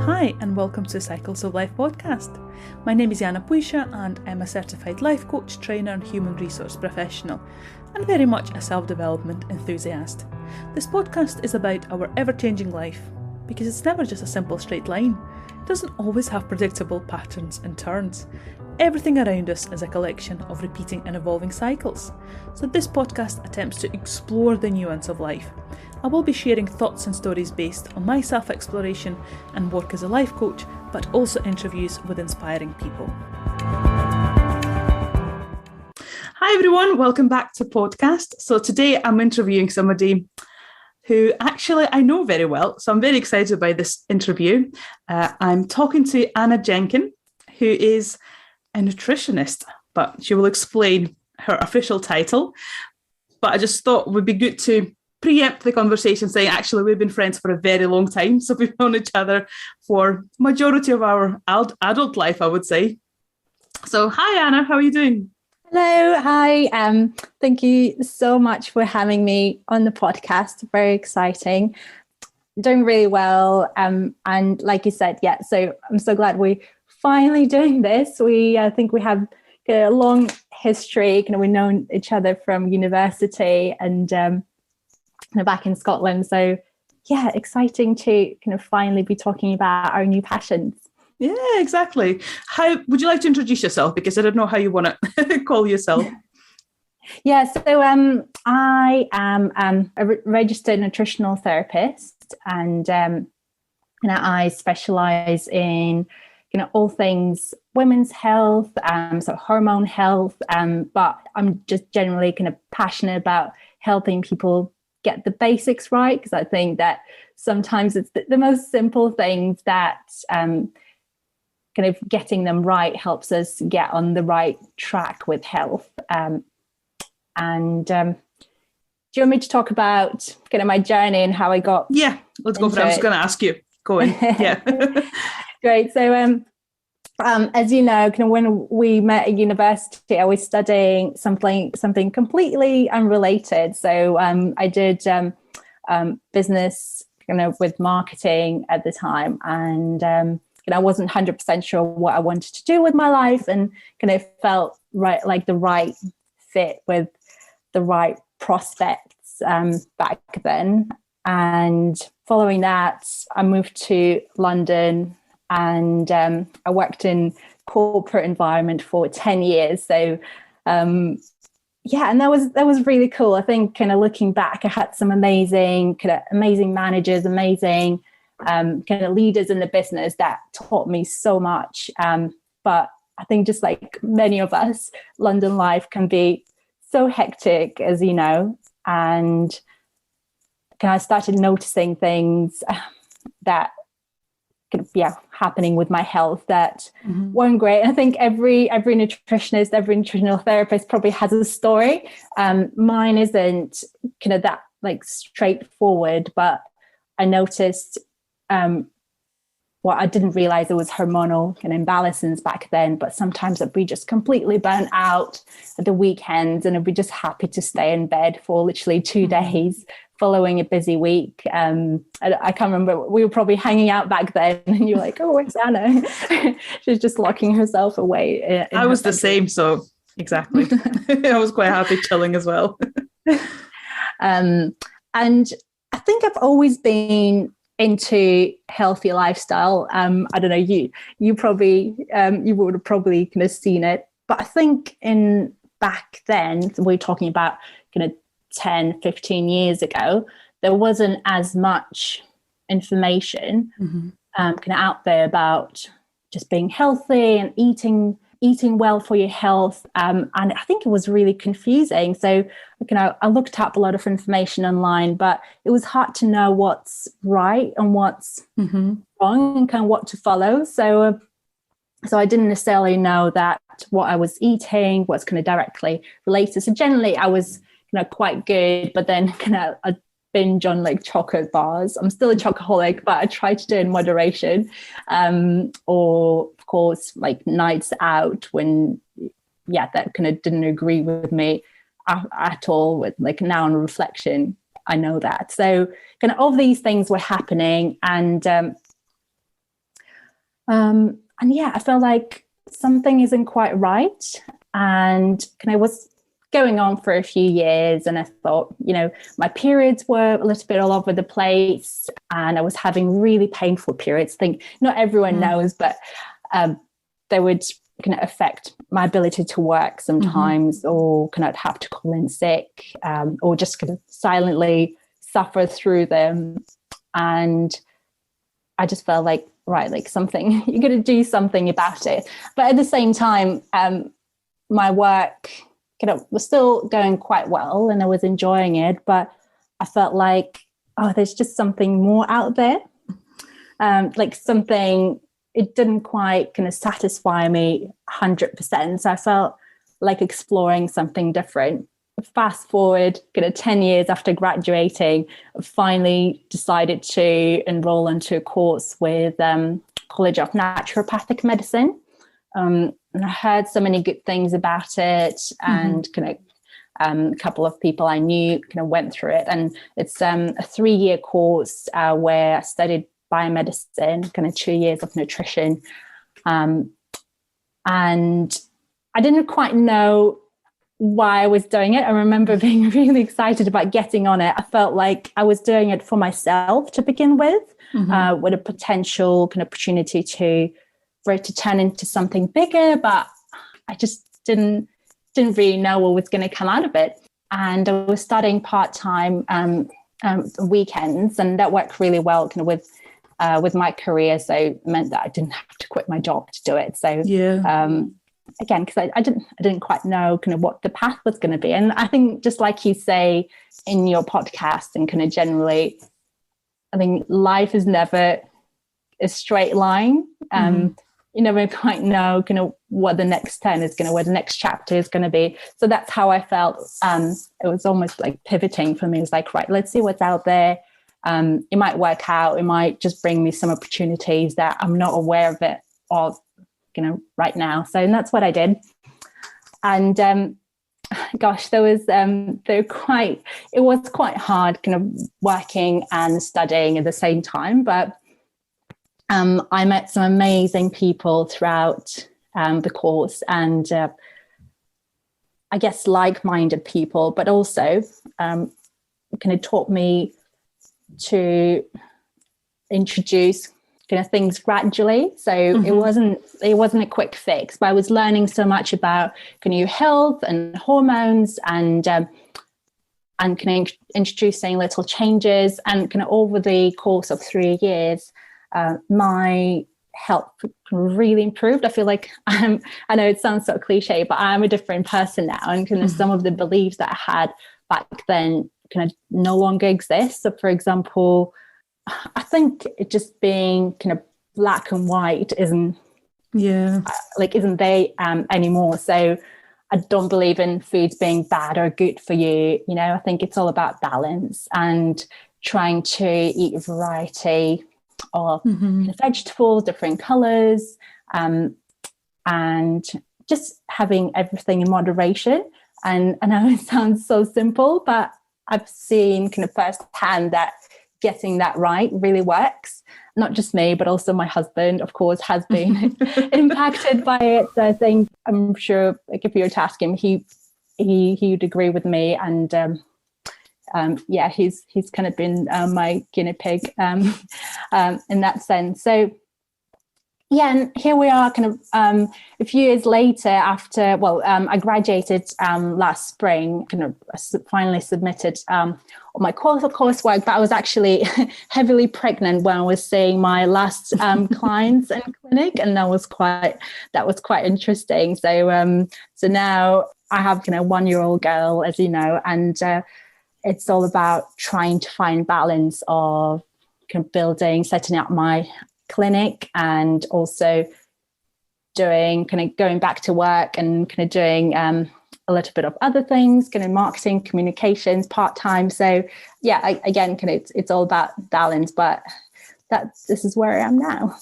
Hi and welcome to Cycles of Life podcast. My name is Jana and I'm a certified life coach, trainer and human resource professional and very much a self-development enthusiast. This podcast is about our ever-changing life because it's never just a simple straight line. It doesn't always have predictable patterns and turns. Everything around us is a collection of repeating and evolving cycles. So this podcast attempts to explore the nuance of life. I will be sharing thoughts and stories based on my self-exploration and work as a life coach, but also interviews with inspiring people. Hi everyone, welcome back to podcast. So today I'm interviewing somebody who actually I know very well, so I'm very excited by this interview. I'm talking to Anna Jenkin, who is a nutritionist, but she will explain her official title. But I just thought it would be good to preempt the conversation saying, actually, we've been friends for a very long time. So we've known each other for majority of our adult life, I would say. So hi, Anna, how are you doing? Hello, hi. Thank you so much for having me on the podcast. Very exciting. Doing really well. And like you said, yeah, so I'm so glad we're finally doing this. I think we have a long history. We've known each other from university and back in Scotland. So yeah, exciting to finally be talking about our new passions. Yeah, exactly. How would you like to introduce yourself? Because I don't know how you want to call yourself. Yeah, so I am a registered nutritional therapist, and I specialize in all things women's health, so hormone health, but I'm just generally passionate about helping people get the basics right, because I think that sometimes it's the most simple things that getting them right helps us get on the right track with health. Do you want me to talk about my journey and how I got? Yeah, let's go for it. I was going to ask you. Go in. Yeah. Great. So as you know, when we met at university, I was studying something completely unrelated. So I did business with marketing at the time, and I wasn't 100% sure what I wanted to do with my life, and felt like the right fit with the right prospects back then. And following that, I moved to London. And I worked in corporate environment for 10 years. So, and that was really cool. I think looking back, I had some amazing managers, amazing leaders in the business that taught me so much. But I think just like many of us, London life can be so hectic, as you know. And I started noticing things that happening with my health that weren't great. And I think every nutritionist, every nutritional therapist probably has a story. Mine isn't that like straightforward, but I noticed I didn't realize it was hormonal imbalances back then, but sometimes I'd be just completely burnt out at the weekends and I'd be just happy to stay in bed for literally 2 days following a busy week. I can't remember, we were probably hanging out back then and you're like, oh, where's Anna? She's just locking herself away. I was the same, so exactly. I was quite happy chilling as well. And I think I've always been into healthy lifestyle. I don't know, you probably you would have probably seen it, but I think back then, we're talking about 10, 15 years ago, there wasn't as much information out there about just being healthy and eating well for your health. And I think it was really confusing. So, I looked up a lot of information online, but it was hard to know what's right and what's wrong and what to follow. So I didn't necessarily know that what I was eating was directly related. So generally I was quite good, but then I binge on like chocolate bars. I'm still a chocoholic, but I try to do it in moderation. Or of course, like nights out when, that didn't agree with me at all. With like now on reflection, I know that. So all these things were happening, and And yeah, I felt like something isn't quite right. And I was going on for a few years, and I thought, my periods were a little bit all over the place, and I was having really painful periods. I think not everyone knows, but they would kind of affect my ability to work sometimes, or kind of have to call in sick, or just kind of silently suffer through them. And I just felt like, right, like something, you got to do something about it. But at the same time, my work was still going quite well, and I was enjoying it, but I felt like, there's just something more out there. Like something, it didn't quite kind of satisfy me 100%. So I felt like exploring something different. Fast forward kind of 10 years after graduating, I finally decided to enroll into a course with College of Naturopathic Medicine. And I heard so many good things about it, and a couple of people I knew kind of went through it. And it's a 3-year course where I studied biomedicine, kind of 2 years of nutrition. And I didn't quite know why I was doing it. I remember being really excited about getting on it. I felt like I was doing it for myself to begin with a potential kind of opportunity for it to turn into something bigger, but I just didn't really know what was going to come out of it. And I was studying part-time weekends, and that worked really well kind of with my career. So it meant that I didn't have to quit my job to do it. So again, because I didn't quite know kind of what the path was going to be. And I think, just like you say in your podcast, and kind of generally, I think life is never a straight line. You never quite know kind of what the next turn is going to, where the next chapter is going to be. So that's how I felt. It was almost like pivoting for me. It was like, right, let's see what's out there. It might work out. It might just bring me some opportunities that I'm not aware of right now. So that's what I did. And gosh, it was quite hard kind of working and studying at the same time, but I met some amazing people throughout the course, and I guess like-minded people, but also kind of taught me to introduce kind of things gradually. So it wasn't a quick fix, but I was learning so much about kind of health and hormones, and kind of introducing little changes. And kind of over the course of 3 years, my health really improved. I feel like I know it sounds so cliche, but I'm a different person now, and kind of some of the beliefs that I had back then kind of no longer exist. So for example, I think it just being kind of black and white isn't there anymore. So I don't believe in foods being bad or good for you. I think it's all about balance and trying to eat a variety of vegetables, different colors, and just having everything in moderation. And I know it sounds so simple, but I've seen kind of firsthand that getting that right really works. Not just me, but also my husband, of course, has been impacted by it. So I'm sure, like, if you were to ask him, he would agree with me. And he's kind of been my guinea pig in that sense. So yeah, and here we are kind of a few years later after, I graduated last spring, kind of finally submitted all my coursework, but I was actually heavily pregnant when I was seeing my last clients in clinic, and that was quite interesting. So now I have kind of 1-year-old girl, as you know, and it's all about trying to find balance of kind of setting up my clinic, and also going back to work and kind of doing a little bit of other things, kind of marketing, communications, part-time. So yeah, it's all about balance, but this is where I am now.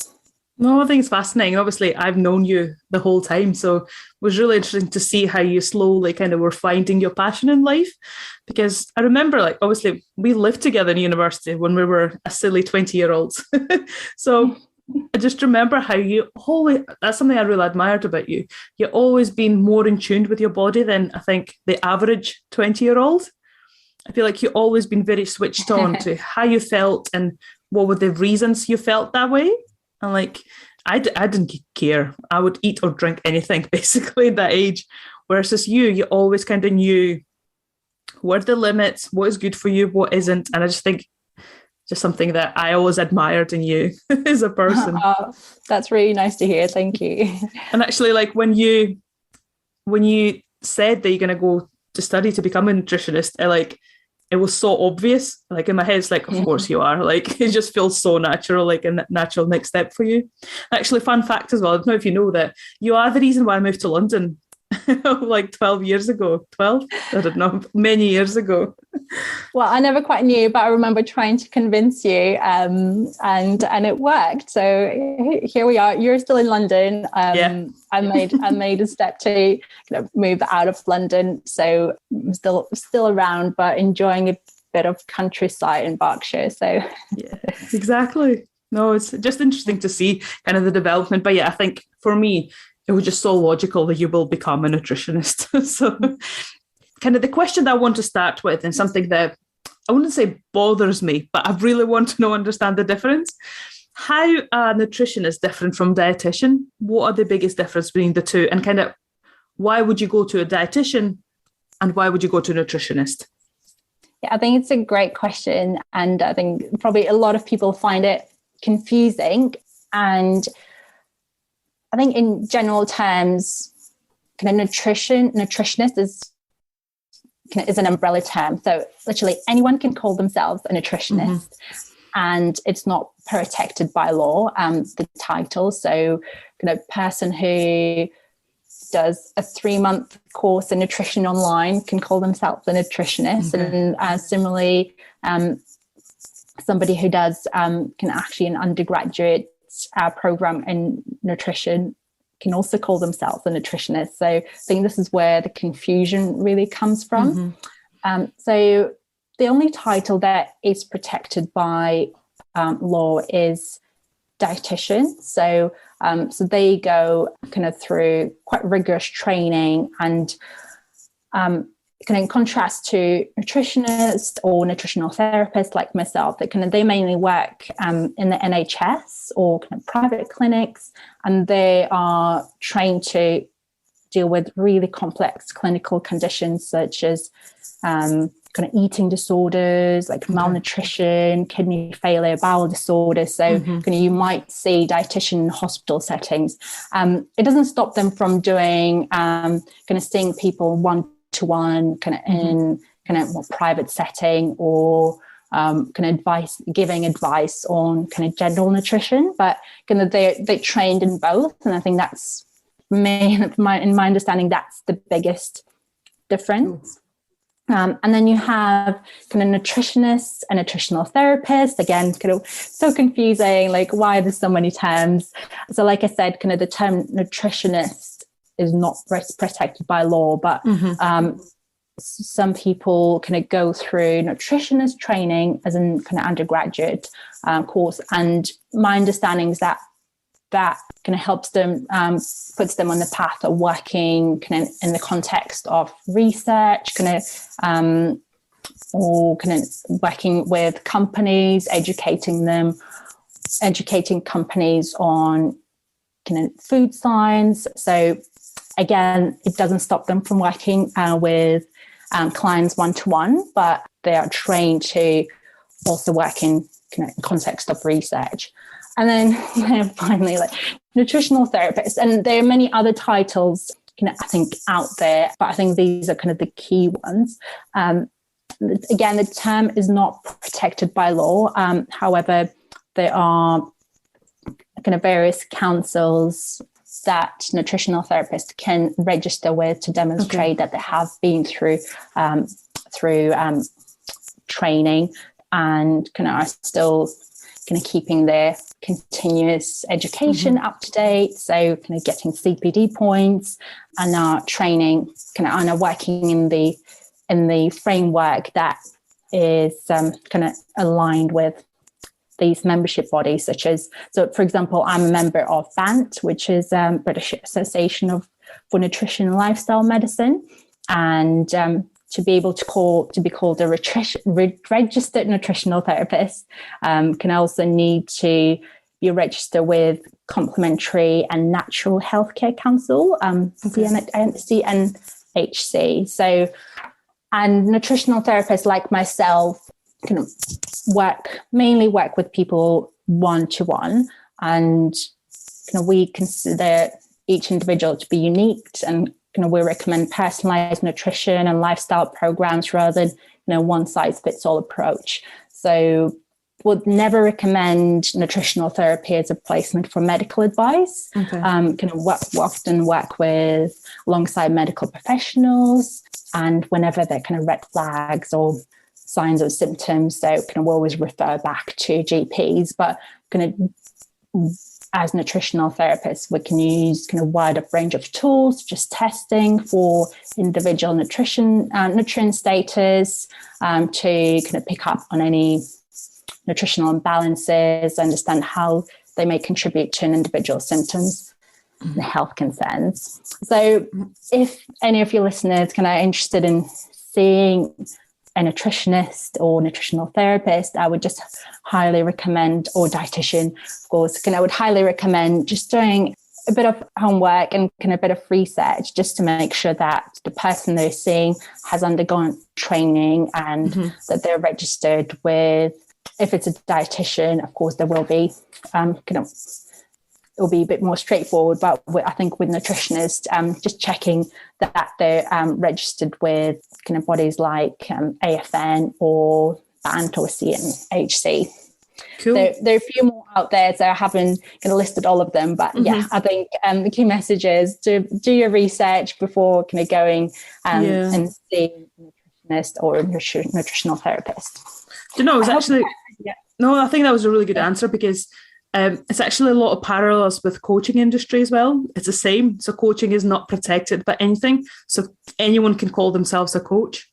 No, I think it's fascinating. Obviously, I've known you the whole time, so it was really interesting to see how you slowly kind of were finding your passion in life. Because I remember, like, obviously, we lived together in university when we were a silly 20-year-olds. So I just remember how you always, that's something I really admired about you. You've always been more in tune with your body than I think the average 20-year-old. I feel like you've always been very switched on to how you felt and what were the reasons you felt that way. And like, I didn't care. I would eat or drink anything basically at that age. Whereas as you always kind of knew what are the limits, what is good for you, what isn't. And I just think just something that I always admired in you as a person. Oh, that's really nice to hear. Thank you. And actually, like when you said that you're going to go to study to become a nutritionist, it was so obvious. Like in my head, it's like, of course you are. Like it just feels so natural, like a natural next step for you. Actually, fun fact as well, I don't know if you know that you are the reason why I moved to London like 12 years ago. 12? I don't know, many years ago. Well, I never quite knew, but I remember trying to convince you, and it worked. So here we are. You're still in London. Yeah. I made a step to move out of London, so I'm still around, but enjoying a bit of countryside in Berkshire. So yeah, exactly. No, it's just interesting to see kind of the development. But yeah, I think for me, it was just so logical that you will become a nutritionist. So kind of the question that I want to start with, and something that I wouldn't say bothers me, but I really want to understand the difference. How a nutrition is different from dietitian? What are the biggest difference between the two? And kind of why would you go to a dietitian and why would you go to a nutritionist? Yeah, I think it's a great question. And I think probably a lot of people find it confusing. And I think in general terms, kind of nutritionist is an umbrella term. So literally anyone can call themselves a nutritionist, and it's not protected by law, the title. So kind of person who does a 3-month course in nutrition online can call themselves a nutritionist. And similarly, somebody who does can actually an undergraduate program in nutrition can also call themselves a nutritionist. So I think this is where the confusion really comes from. So the only title that is protected by law is dietitian. So they go kind of through quite rigorous training, and kind of in contrast to nutritionist or nutritional therapist like myself, that kind of they mainly work in the NHS or kind of private clinics, and they are trained to deal with really complex clinical conditions such as kind of eating disorders like malnutrition, kidney failure, bowel disorders. So kind of you might see dietitian in hospital settings. It doesn't stop them from doing kind of seeing people one-to-one kind of in kind of more private setting, or kind of giving advice on kind of general nutrition, but kind of they trained in both. And I think that's in my understanding, that's the biggest difference. And then you have kind of nutritionists and nutritional therapists. Again, kind of so confusing, like why there's so many terms. So like I said, kind of the term nutritionist is not protected by law, but some people kind of go through nutritionist training as a kind of undergraduate course. And my understanding is that kind of helps them, puts them on the path of working kind of in the context of research, kind of, or kind of working with companies, educating companies on kind of food science. So again, it doesn't stop them from working with clients one-to-one, but they are trained to also work in kind of context of research. And then finally, like nutritional therapist. And there are many other titles, I think, out there, but I think these are kind of the key ones. Again, the term is not protected by law. However, there are kind of various councils that nutritional therapists can register with to demonstrate that they have been through training and kind of are still kind of keeping their continuous education up to date. So kind of getting CPD points and are training, kind of and are working in the framework that is kind of aligned with these membership bodies, such as, so for example, I'm a member of BANT, which is British Association for Nutrition and Lifestyle Medicine, and to be able to be called a registered nutritional therapist, can also need to be registered with Complementary and Natural Healthcare Council, CNHC. So, and nutritional therapists like myself can mainly work with people one-to-one, and we consider each individual to be unique, and we recommend personalized nutrition and lifestyle programs rather than one size fits all approach. So would never recommend nutritional therapy as a replacement for medical advice. Okay. Often work with alongside medical professionals, and whenever there are red flags or signs or symptoms, so we'll always refer back to GPs. But as nutritional therapists, we can use a wide range of tools, just testing for individual nutrient status, to pick up on any nutritional imbalances, understand how they may contribute to an individual's symptoms and health concerns. So if any of your listeners are interested in seeing a nutritionist or nutritional therapist, I would just highly recommend, or dietitian, of course, I would highly recommend just doing a bit of homework and a bit of research, just to make sure that the person they're seeing has undergone training, and that they're registered with, if it's a dietitian, of course, there will be, it'll be a bit more straightforward, but I think with nutritionists, just checking that they're registered with bodies like AFN or BANT or CNHC. Cool. There are a few more out there, so I haven't listed all of them, but I think the key message is to do your research before going and seeing a nutritionist or a nutritional therapist. Do you know, I think that was a really good answer, because it's actually a lot of parallels with coaching industry as well. It's the same. So coaching is not protected by anything. So anyone can call themselves a coach.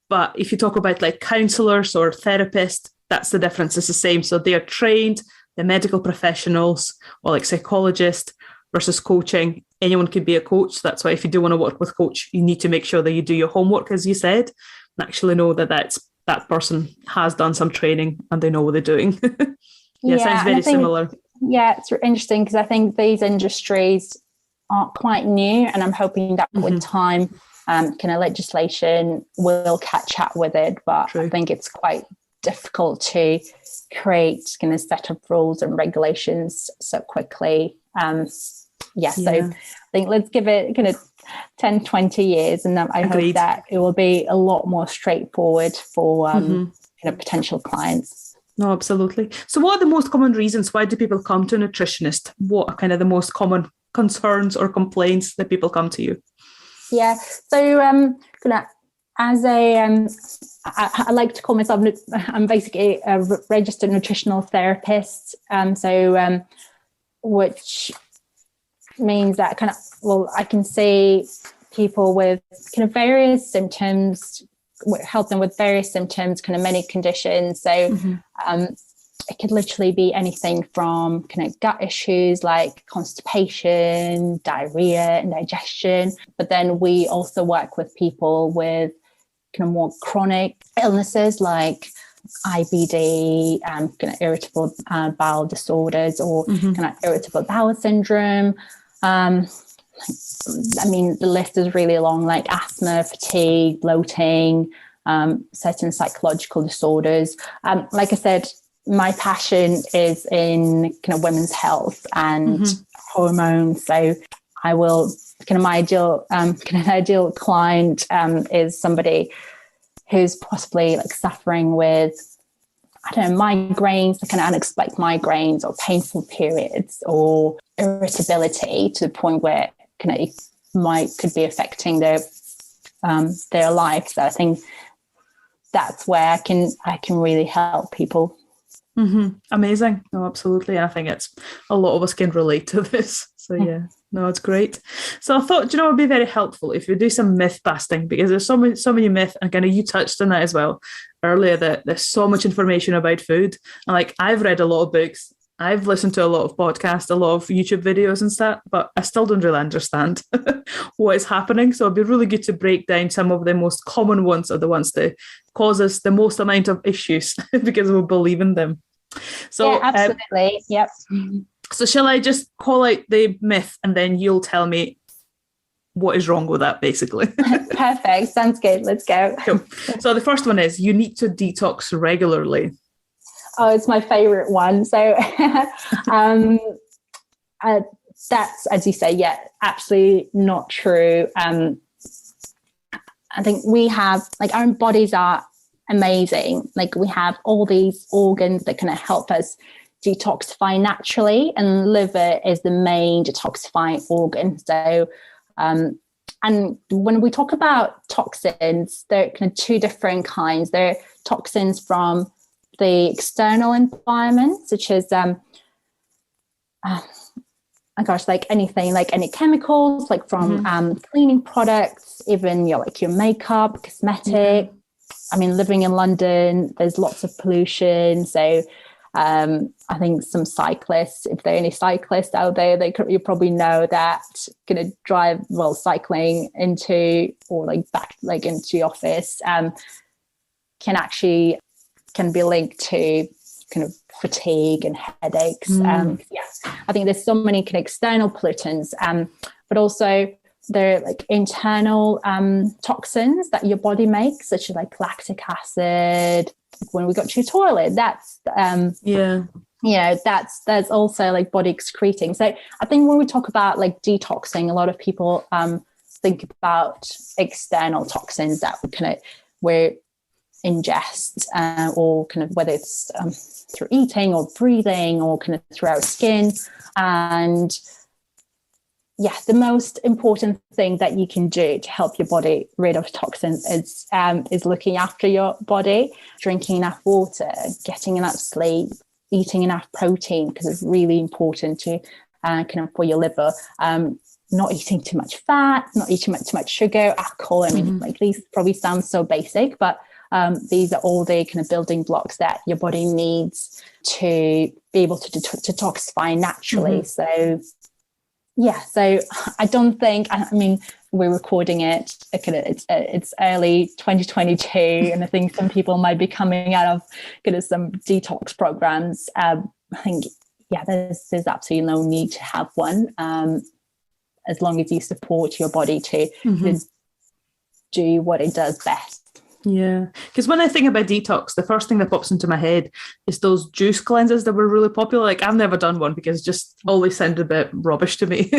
But if you talk about counsellors or therapists, that's the difference. It's the same. So they are trained, the medical professionals, or psychologists, versus coaching. Anyone could be a coach. That's why if you do want to work with a coach, you need to make sure that you do your homework, as you said, and actually know that that person has done some training and they know what they're doing. Sounds very similar. Yeah, it's interesting, because I think these industries are quite new, and I'm hoping that with time, legislation will catch up with it. But True. I think it's quite difficult to create a set of rules and regulations so quickly. So I think let's give it 10, 20 years, and I hope that it will be a lot more straightforward for potential clients. No, absolutely. So what are the most common reasons why do people come to a nutritionist? What are the most common concerns or complaints that people come to you? Yeah, so as I like to call myself, I'm basically a registered nutritional therapist. Which means that I can see people with various symptoms, help them with various symptoms, many conditions. So it could literally be anything from gut issues like constipation, diarrhea, indigestion. But then we also work with people with more chronic illnesses like IBD, irritable bowel disorders, or irritable bowel syndrome. The list is really long, like asthma, fatigue, bloating, certain psychological disorders. Like I said, my passion is in women's health and hormones. So I will my ideal client is somebody who's possibly suffering with migraines, unexplained migraines, or painful periods, or irritability to the point where it could be affecting their life. So I think that's where I can really help people. Amazing. No, absolutely. I think it's a lot of us can relate to this. So yeah, no, it's great. So I thought, it'd be very helpful if we do some myth busting, because there's so many myths, and kind of you touched on that as well earlier, that there's so much information about food. And like, I've read a lot of books, I've listened to a lot of podcasts, a lot of YouTube videos and stuff, but I still don't really understand what is happening. So it'd be really good to break down some of the most common ones, or the ones that cause us the most amount of issues because we believe in them. So yeah, absolutely. Yep. So shall I just call out the myth and then you'll tell me what is wrong with that, basically? Perfect. Sounds good. Let's go. Cool. So the first one is you need to detox regularly. Oh, it's my favorite one. So that's, as you say, yeah, absolutely not true. I think we have, like, our bodies are amazing. Like, we have all these organs that can help us detoxify naturally, and liver is the main detoxifying organ. So and when we talk about toxins, there are kind of two different kinds. There are toxins from the external environment, such as like anything, like any chemicals, like from cleaning products, even your makeup, cosmetic. I mean, living in London, there's lots of pollution. So I think some cyclists, if there are any cyclists out there, you probably know that going to drive while cycling into, or like back, like into the office, can be linked to kind of fatigue and headaches. I think there's so many kind of external pollutants, but also there are like internal toxins that your body makes, such as like lactic acid. When we go to the toilet, that's that's also like body excreting. So I think when we talk about like detoxing, a lot of people think about external toxins that we ingest, or kind of whether it's through eating or breathing or kind of through our skin. And yeah, the most important thing that you can do to help your body rid of toxins is looking after your body, drinking enough water, getting enough sleep, eating enough protein, because it's really important to kind of for your liver. Not eating too much fat, not eating too much sugar, alcohol. I mean, like, these probably sound so basic, but these are all the kind of building blocks that your body needs to be able to detoxify naturally. So yeah, so I don't think, I mean, we're recording it, it's early 2022, and I think some people might be coming out of kind of some detox programs. I think, yeah, there's absolutely no need to have one, as long as you support your body to do what it does best. Yeah, because when I think about detox, the first thing that pops into my head is those juice cleanses that were really popular. Like, I've never done one because it just always sounded a bit rubbish to me.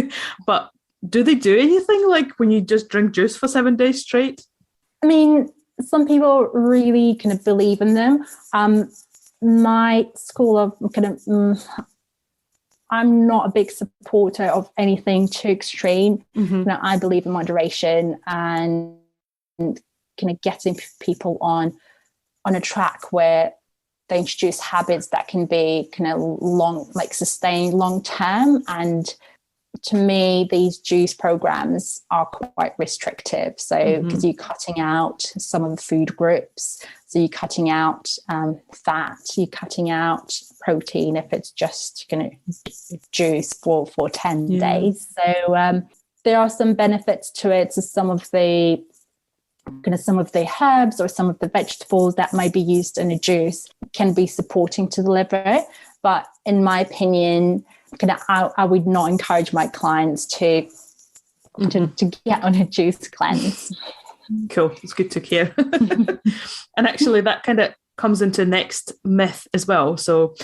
But do they do anything, like, when you just drink juice for 7 days straight? I mean, some people really kind of believe in them. My school of kind of, I'm not a big supporter of anything too extreme. You know, I believe in moderation and kind of getting people on a track where they introduce habits that can be kind of sustained long term. And to me, these juice programs are quite restrictive. So because you're cutting out some of the food groups, so you're cutting out fat, you're cutting out protein if it's just going to juice for 10 days. So there are some benefits to it. So some of the herbs or some of the vegetables that might be used in a juice can be supporting to the liver. But in my opinion, I would not encourage my clients to get on a juice cleanse. Cool. It's good to hear. And actually that kind of comes into next myth as well. So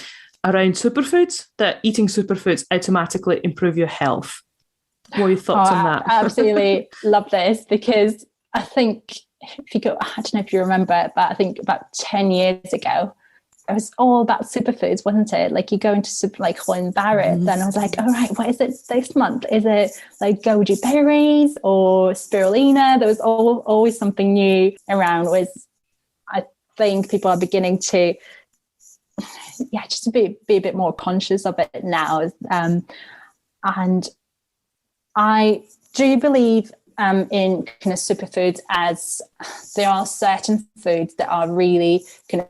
around superfoods, that eating superfoods automatically improve your health. What are your thoughts on that? I absolutely love this, because I think if you go, I don't know if you remember, but I think about 10 years ago, it was all about superfoods, wasn't it? Like, you go into like Holland Barrett, then I was like, all right, what is it this month? Is it like goji berries or spirulina? There was always something new around. I think people are beginning to just to be a bit more conscious of it now. And I do believe in kind of superfoods, as there are certain foods that are really kind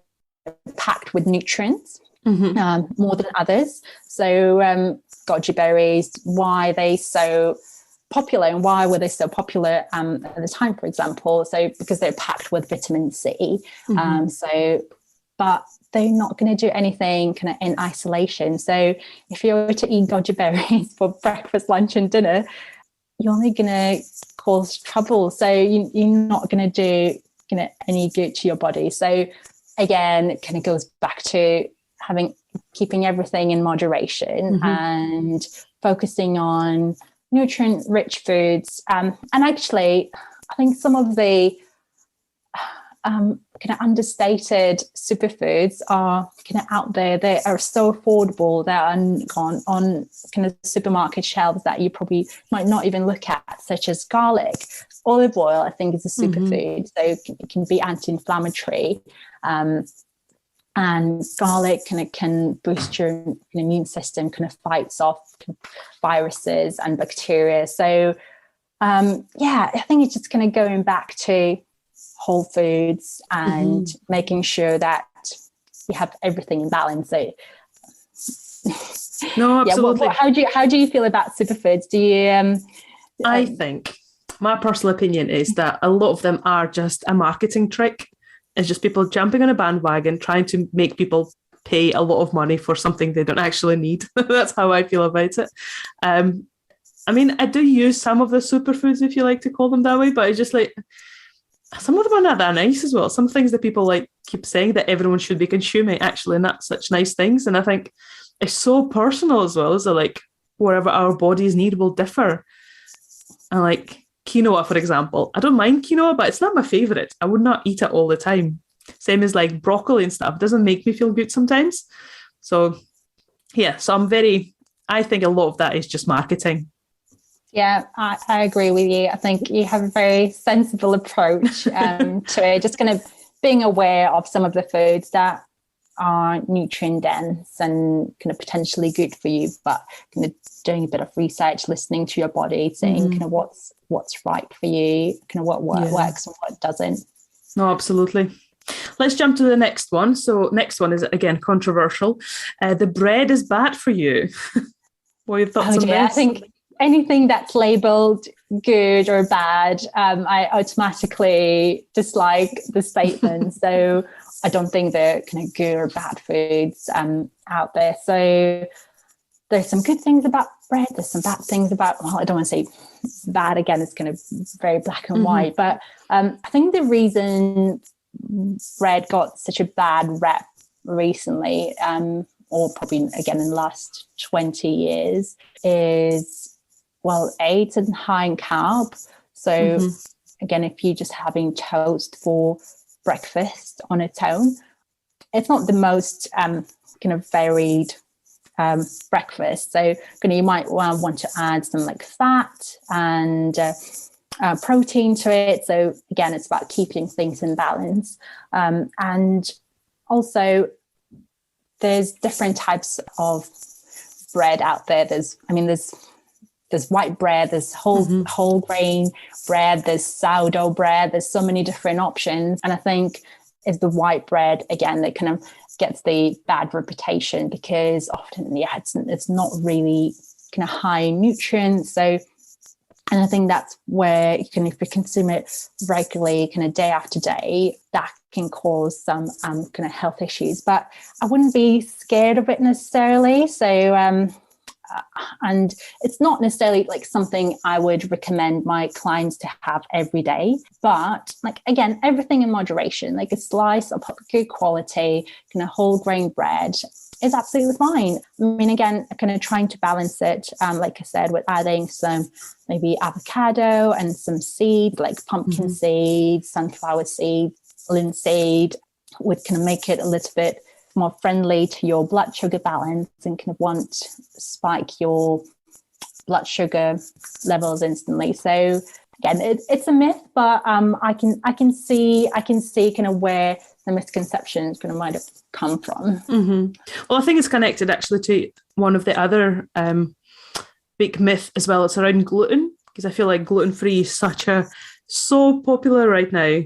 of packed with nutrients more than others. So goji berries, why are they so popular, and why were they so popular at the time, for example? So because they're packed with vitamin C. But they're not going to do anything kind of in isolation. So if you were to eat goji berries for breakfast, lunch and dinner, you're only going to cause trouble. So you're not going to do any good to your body. So again, it kind of goes back to keeping everything in moderation and focusing on nutrient-rich foods. And actually, I think some of the kind of understated superfoods are kind of out there. They are so affordable. They're on kind of supermarket shelves that you probably might not even look at, such as garlic. Olive oil, I think, is a superfood, so it can be anti-inflammatory. And garlic can boost your immune system, kind of fights off viruses and bacteria. So, I think it's just kind of going back to whole foods and making sure that you have everything in balance. So, no, absolutely. How do you feel about superfoods? Do you? I think my personal opinion is that a lot of them are just a marketing trick. It's just people jumping on a bandwagon, trying to make people pay a lot of money for something they don't actually need. That's how I feel about it. I mean, I do use some of the superfoods, if you like to call them that way, but it's just like, some of them are not that nice as well. Some things that people like keep saying that everyone should be consuming, actually, not such nice things. And I think it's so personal as well. So like, wherever our bodies need will differ. And like quinoa, for example, I don't mind quinoa, but it's not my favorite. I would not eat it all the time. Same as like broccoli and stuff. It doesn't make me feel good sometimes. So yeah, I think a lot of that is just marketing. Yeah, I agree with you. I think you have a very sensible approach to it, just kind of being aware of some of the foods that are nutrient dense and kind of potentially good for you, but kind of doing a bit of research, listening to your body, saying kind of what's right for you, kind of what works and what doesn't. No, absolutely. Let's jump to the next one. So next one is, again, controversial. The bread is bad for you. What are your thoughts on this? I think anything that's labeled good or bad, I automatically dislike the statement. So I don't think they're kind of good or bad foods out there. So there's some good things about bread. There's some bad things about, well, I don't want to say bad again. It's kind of very black and white. But I think the reason bread got such a bad rep recently, or probably again in the last 20 years, is, well, it's high in carb. So again, if you're just having toast for breakfast on its own, it's not the most kind of varied breakfast. So you might want to add some like fat and protein to it. So again, it's about keeping things in balance. And also, there's different types of bread out there. There's white bread, there's whole grain bread, there's sourdough bread, there's so many different options. And I think it's the white bread, again, that kind of gets the bad reputation because often, it's not really kind of high in nutrients. So, and I think that's where if you consume it regularly, kind of day after day, that can cause some kind of health issues. But I wouldn't be scared of it necessarily. So, and it's not necessarily like something I would recommend my clients to have every day, but like, again, everything in moderation, like a slice of good quality, kind of whole grain bread is absolutely fine. I mean, again, kind of trying to balance it, like I said, with adding some maybe avocado and some seed, like pumpkin seed, sunflower seed, linseed, would kind of make it a little bit more friendly to your blood sugar balance and kind of won't spike your blood sugar levels instantly. So again, it's a myth, but I can see kind of where the misconceptions kind of might have come from. Mm-hmm. Well, I think it's connected actually to one of the other big myth as well. It's around gluten, because I feel like gluten-free is so popular right now,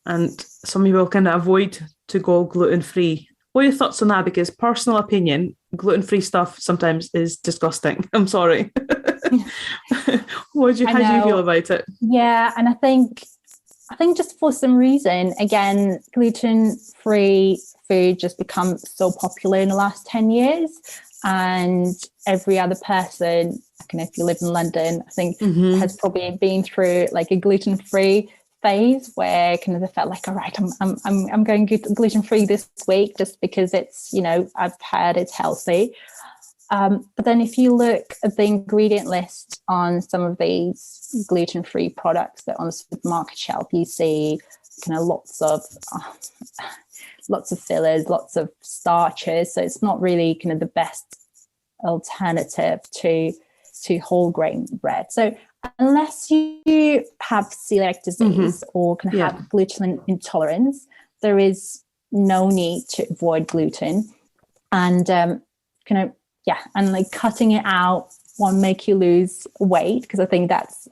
and some people kind of avoid to go gluten-free. What are your thoughts on that? Because personal opinion, gluten-free stuff sometimes is disgusting. I'm sorry. How do you feel about it? Yeah, and I think just for some reason, again, gluten-free food just become so popular in the last 10 years. And every other person, if you live in London, I think has probably been through like a gluten-free phase where kind of they felt like, all right, I'm going gluten-free this week just because it's, I've heard it's healthy. But then if you look at the ingredient list on some of these gluten-free products that are on the supermarket shelf, you see kind of lots of fillers, lots of starches. So it's not really kind of the best alternative to whole grain bread. So unless you have celiac disease or can have gluten intolerance, there is no need to avoid gluten. And and like cutting it out won't make you lose weight, because I think that's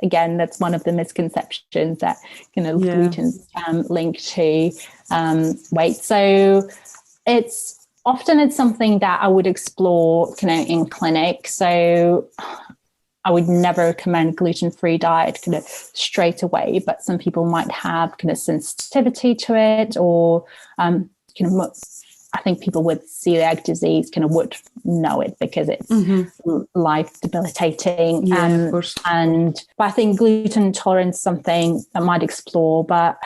one of the misconceptions that gluten linked to weight. So it's something that I would explore in clinic. So I would never recommend gluten-free diet straight away, but some people might have sensitivity to it, or I think people with celiac disease would know it because it's life debilitating. Of course. But I think gluten intolerance is something I might explore, but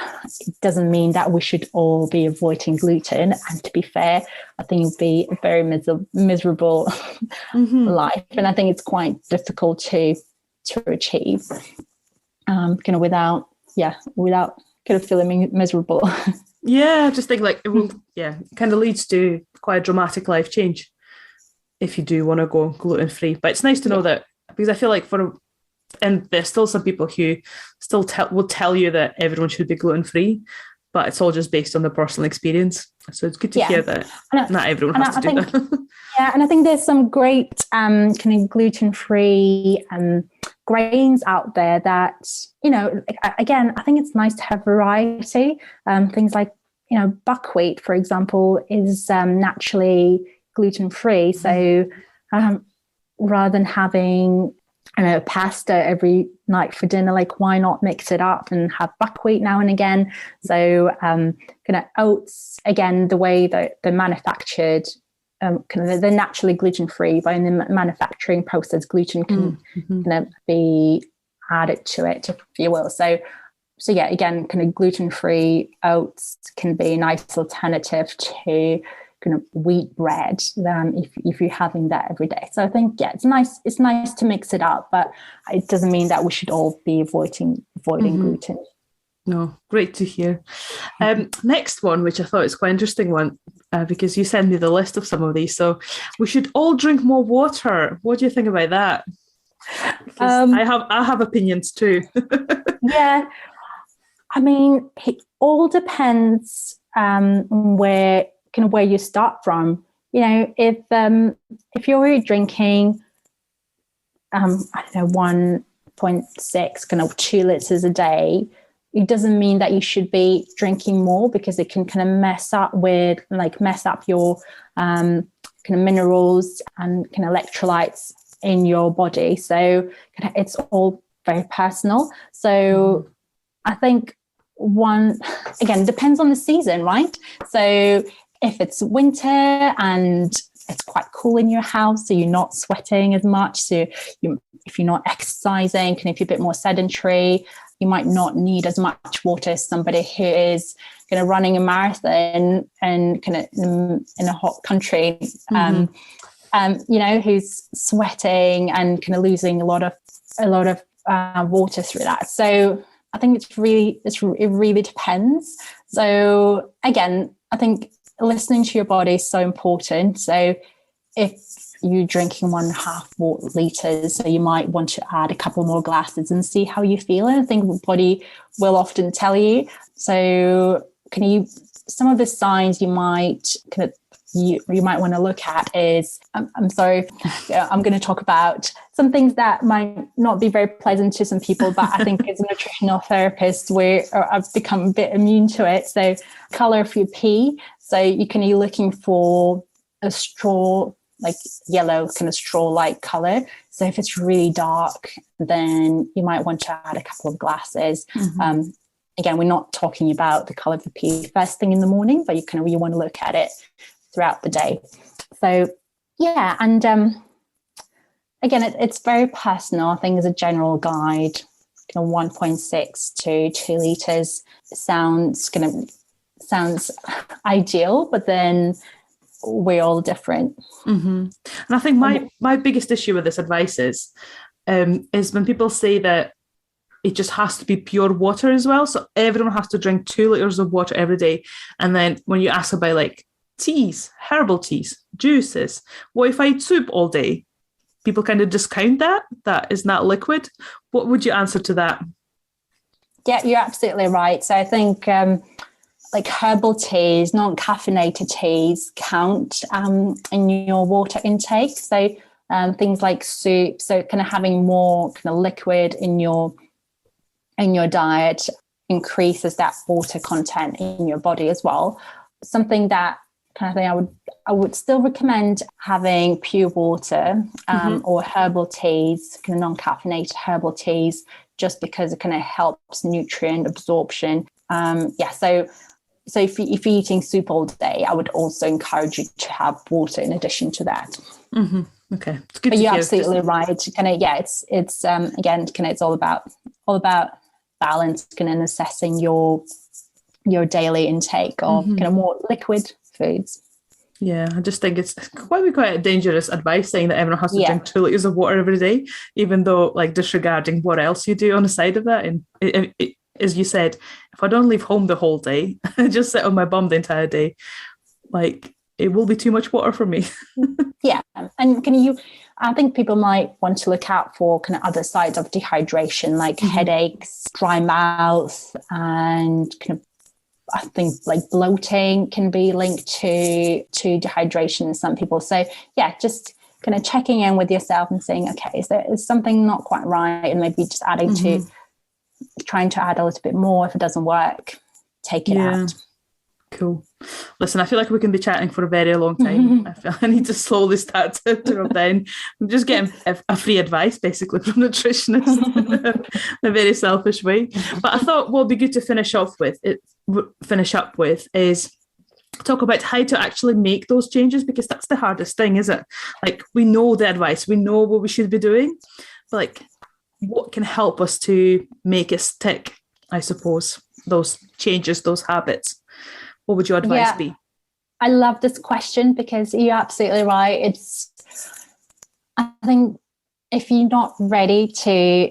it doesn't mean that we should all be avoiding gluten. And to be fair, I think it would be a very miserable life. And I think it's quite difficult to achieve without feeling miserable. Yeah, I just think like it will, kind of leads to quite a dramatic life change if you do want to go gluten-free. But it's nice to know that, because I feel like and there's still some people who still will tell you that everyone should be gluten-free, but it's all just based on their personal experience. So it's good to hear that not everyone has to do that. Yeah, and I think there's some great gluten-free grains out there that, again, I think it's nice to have variety. Things like, buckwheat, for example, is naturally gluten-free. So rather than having pasta every night for dinner, like why not mix it up and have buckwheat now and again? So oats, again, the way that they're manufactured, they're naturally gluten-free, but in the manufacturing process, gluten can be added to it, if you will. So yeah, again, gluten-free oats can be a nice alternative to wheat bread if you're having that every day. So I think it's nice to mix it up, but it doesn't mean that we should all be avoiding gluten. No, great to hear. Next one, which I thought is quite interesting one, because you sent me the list of some of these. So we should all drink more water. What do you think about that? I have opinions too. Yeah, I mean, it all depends where you start from. If you're already drinking, 1.6 2 liters a day, it doesn't mean that you should be drinking more, because it can mess up your minerals and electrolytes in your body. So it's all very personal. So I think again, depends on the season, right? So if it's winter and it's quite cool in your house, so you're not sweating as much, so if you're not exercising, if you're a bit more sedentary, you might not need as much water as somebody who is running a marathon and in a hot country, who's sweating and losing a lot of water through that. So I think it really depends. So again, I think listening to your body is so important. So if you're drinking 1.5 liters, so you might want to add a couple more glasses and see how you feel. And I think the body will often tell you. So can you some of the signs you might you might want to look at is, I'm sorry, I'm going to talk about some things that might not be very pleasant to some people, but I think as a nutritional therapist, I've become a bit immune to it. So color of your pee. So you're looking for a straw, like yellow, kind of straw-like color. So if it's really dark, then you might want to add a couple of glasses. Again, we're not talking about the color of the pee first thing in the morning, but you want to look at it throughout the day. So yeah, and again, it's very personal. I think as a general guide, 1.6 to 2 liters sounds ideal, but then we're all different. And I think my biggest issue with this advice is when people say that it just has to be pure water as well. So everyone has to drink 2 liters of water every day. And then when you ask about like teas, herbal teas, juices, what if I eat soup all day? People kind of discount that is not liquid. What would you answer to that? Yeah, you're absolutely right. So I think like herbal teas, non-caffeinated teas count in your water intake. So things like soup, so kind of having more kind of liquid in your diet increases that water content in your body as well. Something that kind of thing I would still recommend having pure water or herbal teas, kind of non-caffeinated herbal teas, just because it kind of helps nutrient absorption. So if you're eating soup all day, I would also encourage you to have water in addition to that. Okay, it's good. But you're absolutely right. Kind of it's again, kind of it's all about balance, kind of assessing your daily intake of kind of more liquid foods. Yeah, I just think it's quite dangerous advice saying that everyone has to drink 2 liters of water every day, even though like disregarding what else you do on the side of that. And as you said, if I don't leave home the whole day, I just sit on my bum the entire day, like it will be too much water for me. Yeah, and I think people might want to look out for kind of other sides of dehydration, like headaches, dry mouth, and kind of, I think like bloating can be linked to dehydration in some people. So yeah, just kind of checking in with yourself and saying, okay, is something not quite right? And maybe just trying to add a little bit more. If it doesn't work, take it out. Cool. Listen, I feel like we can be chatting for a very long time. I feel I need to slowly start to drop down. I'm just getting a free advice basically from nutritionists in a very selfish way. But I thought what would be good to finish up with is talk about how to actually make those changes, because that's the hardest thing, is it? Like, we know the advice, we know what we should be doing, but like, what can help us to make us stick, I suppose, those changes, those habits? What would your advice be? I love this question because you're absolutely right. I think if you're not ready to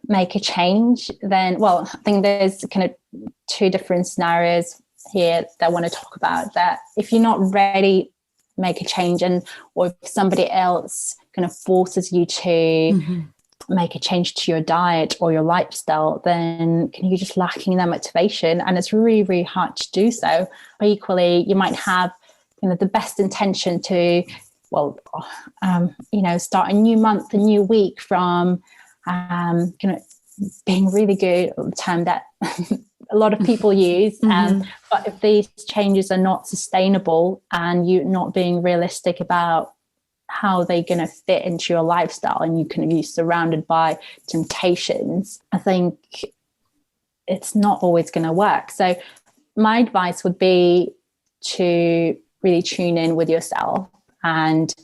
make a change, then, I think there's kind of 2 different scenarios here that I want to talk about. That if you're not ready to make a change, or if somebody else kind of forces you to make a change to your diet or your lifestyle, then you're just lacking that motivation, and it's really, really hard to do so. But equally, you might have the best intention to start a new month, a new week from being really good, the term that a lot of people use. But if these changes are not sustainable and you're not being realistic about how they're going to fit into your lifestyle, and you're surrounded by temptations, I think it's not always going to work. So my advice would be to really tune in with yourself and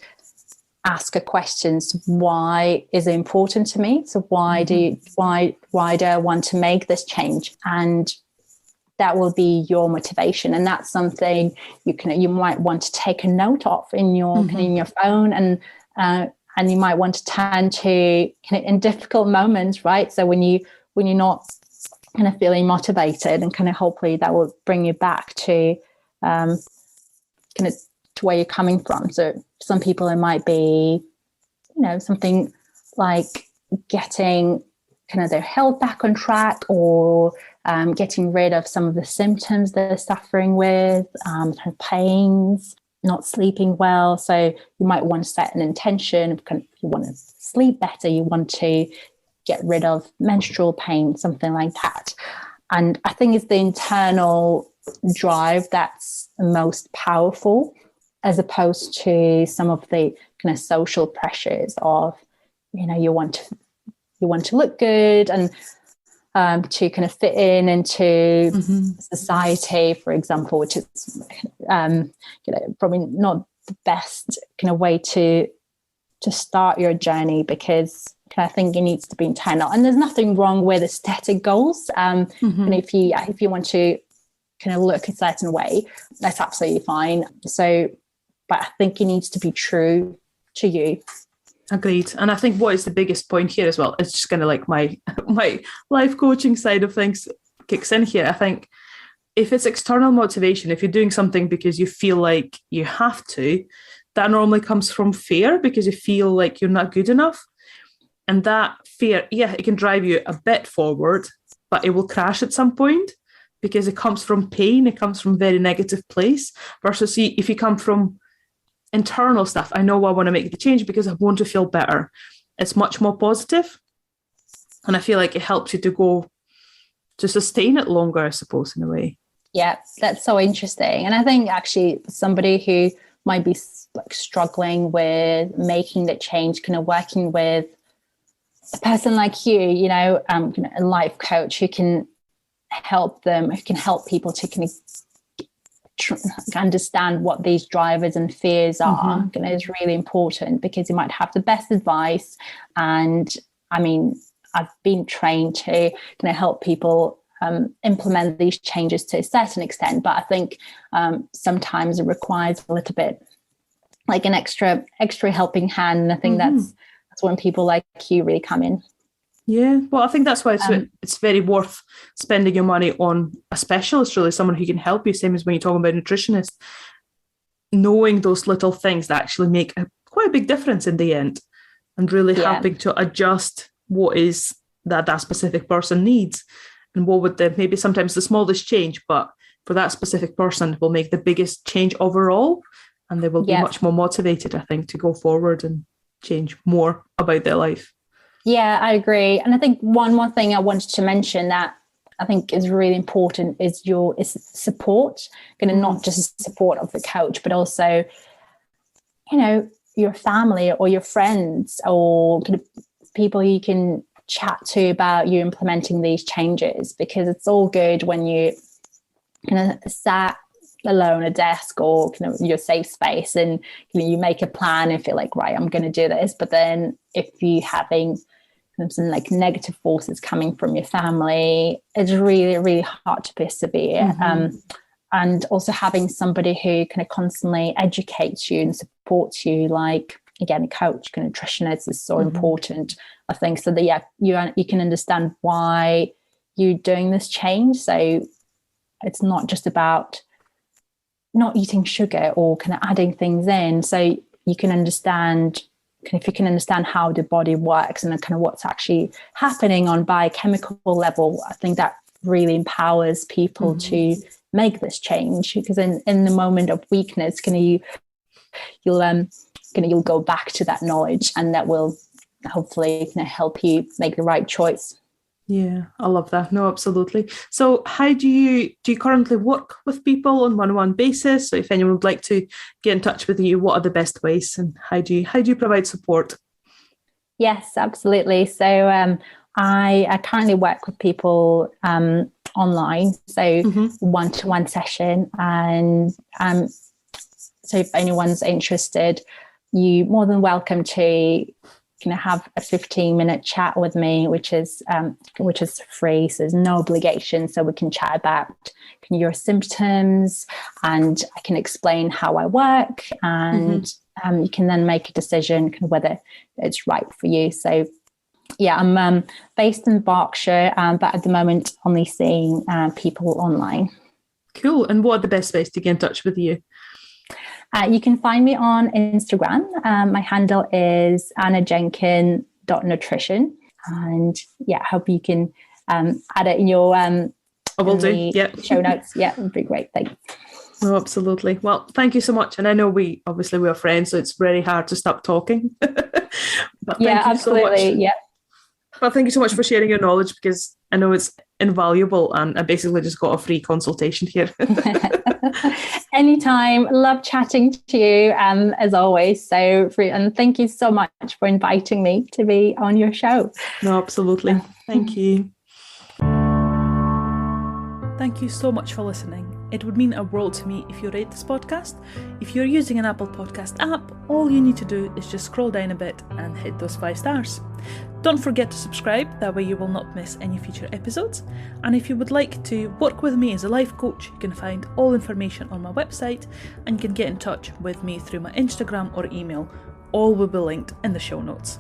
ask a questions. Why is it important to me? So why do I want to make this change? And that will be your motivation, and that's something you might want to take a note of in your in your phone, and you might want to turn to in difficult moments, right? So when you're not feeling motivated, and hopefully that will bring you back to to where you're coming from. So some people, it might be something like getting their health back on track, or getting rid of some of the symptoms they're suffering with, pains, not sleeping well. So you might want to set an intention. If you want to sleep better, you want to get rid of menstrual pain, something like that. And I think it's the internal drive that's most powerful, as opposed to some of the kind of social pressures of, you want to look good and to kind of fit into society, for example, which is probably not the best kind of way to start your journey, because I think it needs to be internal. And there's nothing wrong with aesthetic goals. And if you want to kind of look a certain way, that's absolutely fine. So, but I think it needs to be true to you. Agreed. And I think what is the biggest point here as well, it's just kind of like my life coaching side of things kicks in here. I think if it's external motivation, if you're doing something because you feel like you have to, that normally comes from fear, because you feel like you're not good enough. And that fear, it can drive you a bit forward, but it will crash at some point, because it comes from pain. It comes from a very negative place, versus if you come from internal stuff. I know I want to make the change because I want to feel better. It's much more positive. And I feel like it helps you to sustain it longer, I suppose, in a way. Yeah, that's so interesting. And I think actually somebody who might be like struggling with making the change, kind of working with a person like you, a life coach who can help people to kind of understand what these drivers and fears are, is really important, because you might have the best advice. And I mean, I've been trained to kind of help people implement these changes to a certain extent, but I think sometimes it requires a little bit like an extra helping hand. And I think that's when people like you really come in. Yeah, well, I think that's why it's very worth spending your money on a specialist, really, someone who can help you, same as when you're talking about a nutritionist, knowing those little things that actually make quite a big difference in the end, and really helping to adjust what is that specific person needs, and what would maybe sometimes the smallest change, but for that specific person will make the biggest change overall, and they will be much more motivated, I think, to go forward and change more about their life. Yeah, I agree. And I think one more thing I wanted to mention that I think is really important is support, not just support of the coach, but also, your family or your friends or kind of people you can chat to about you implementing these changes, because it's all good when you kind of sat alone at a desk or kind of your safe space and you make a plan and feel like, right, I'm going to do this. But then if you're having some like negative forces coming from your family, it's really, really hard to persevere. And also having somebody who kind of constantly educates you and supports you, like, again, a coach, a nutritionist, is so important, I think, so that you can understand why you're doing this change. So it's not just about not eating sugar or kind of adding things in. So you can understand, if you can understand how the body works and kind of what's actually happening on biochemical level, I think that really empowers people to make this change. Because in the moment of weakness, you'll go back to that knowledge, and that will hopefully help you make the right choice. Yeah, I love that. No, absolutely. So how do you currently work with people on one-on-one basis? So if anyone would like to get in touch with you, what are the best ways, and how do you provide support? Yes, absolutely. So I currently work with people online, so one-to-one session. And so if anyone's interested, you're more than welcome to have a 15-minute chat with me, which is free. So there's no obligation. So we can chat about your symptoms, and I can explain how I work, and you can then make a decision whether it's right for you. So yeah, I'm based in Berkshire, but at the moment only seeing people online. Cool. And what are the best ways to get in touch with you? You can find me on Instagram. My handle is annajenkin.nutrition. And yeah, I hope you can add it in your I will do. the show notes. Yeah, it'd be great. Thanks. Oh, absolutely. Well, thank you so much. And I know we're friends, so it's very hard to stop talking. But yeah, absolutely. So much. Yeah. Well, thank you so much for sharing your knowledge, because I know it's invaluable, and I basically just got a free consultation here. Anytime. Love chatting to you, as always. And thank you so much for inviting me to be on your show. No, absolutely. Thank you. Thank you so much for listening. It would mean a world to me if you rate this podcast. If you're using an Apple Podcast app, all you need to do is just scroll down a bit and hit those 5 stars. Don't forget to subscribe, that way you will not miss any future episodes. And if you would like to work with me as a life coach, you can find all information on my website, and you can get in touch with me through my Instagram or email. All will be linked in the show notes.